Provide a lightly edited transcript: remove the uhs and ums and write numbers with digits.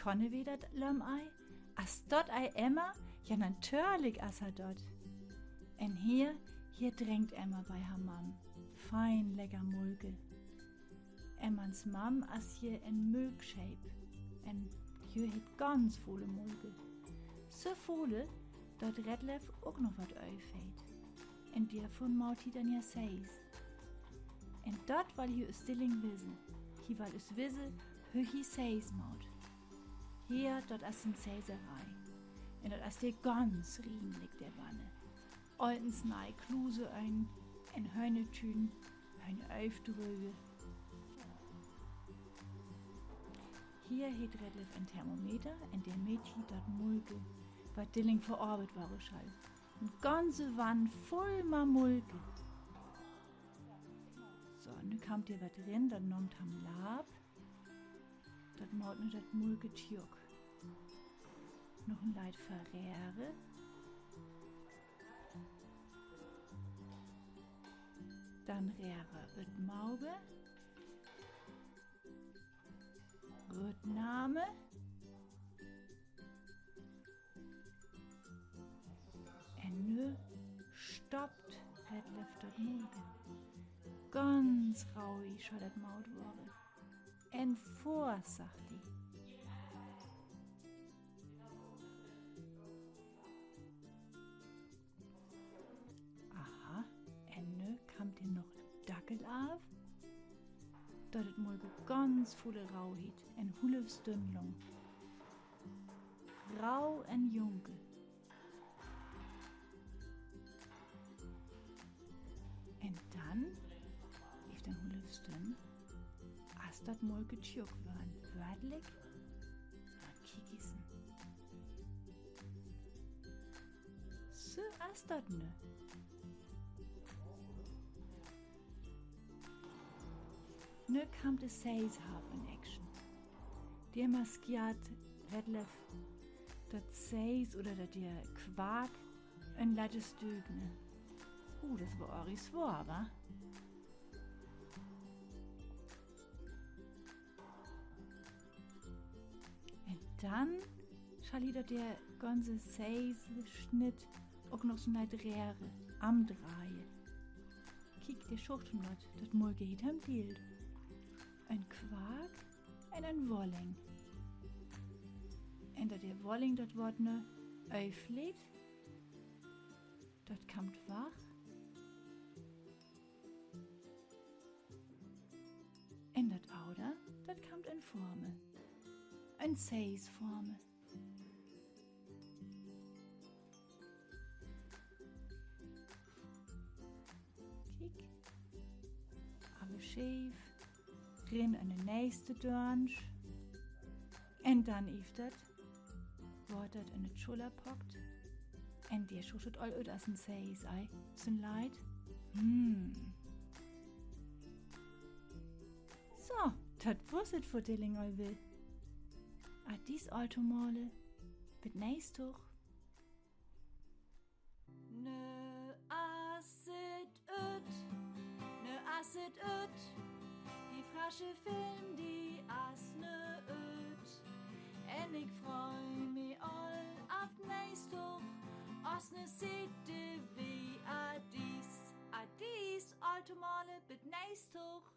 konne wie dat Löm-Ei? As dort ei Emma? Ja, natürlich as er dort. En hier trinkt Emma bei haar Mam. Fein lecker Mulke. Emmans Mam as hier en Milkshake. En hier het ganz volle Mulke. So volle, dort Redlef ook nog wat uitfeet. En daarvan maut hij dan ja seis. En dat wil hij stilling wissen. Hij wil us wissen, hoe hij seis maut. Hier, dort as een Seiserei. En dort as der ganz riemlig der Wanne. Altens nei Kluse ein, en Hörnetün, eine Aufdrüge. Hier het Redlef ein Thermometer, en der Mädchen dort Mulke, wat Dilling vor Arbeit war schall. Eine ganze Wand voll ma Mulke. So, nu kam dir wat drin, dann nommt ham Lab. Dat maut nu dat Mulke tjuk. Noch ein Leid verrehre. Dann rehre ut Maube. Rüttname. En nu stoppt Redlef dat Mulke. Ganz rauig soll dat Maut worden. En vor, sagt die. Aha, en nu kam dir noch Dackel auf. Dat het Mulke ganz volle Rau hiet en Hulefstündlung. Rau en Junke. En dann, if den Hulefstünd, as dat Mulke tjuk waren, wörtlich, na kikissen. So as dat ne. Nu kam de Seishab in Action. Der maskiert Redlef dat Seis oder dat der Quark en lattes Dögne. Das war Oris Wor, wa? Und dann schall wieder der ganze Seis-Schnitt auch noch so neid Rehre am Dreie. Kiek der Schuchtenlot, dat Mulke hit am Bild. Ein Quark und ein Wolling. Und der Wolling dort wird ne öffnet, dort kommt wach. Und das Auder, das kommt in Formel. Ein Seis-Formel. Kiek. Aber schief. Rin an den nächsten Dornsch. Und dann ist das, wird das in die Schule packt. Und der schuschet all ut as ein Seis-Ei. Sind Leid? So, das wusset vor Dilling all will. A dies alte Male, mit nächst hoch. Ne asset ut, die frasche Film, die as ne ut. En ich freu mi all auf nächst hoch, as ne sitte wie a dies alte Male, mit nächst hoch.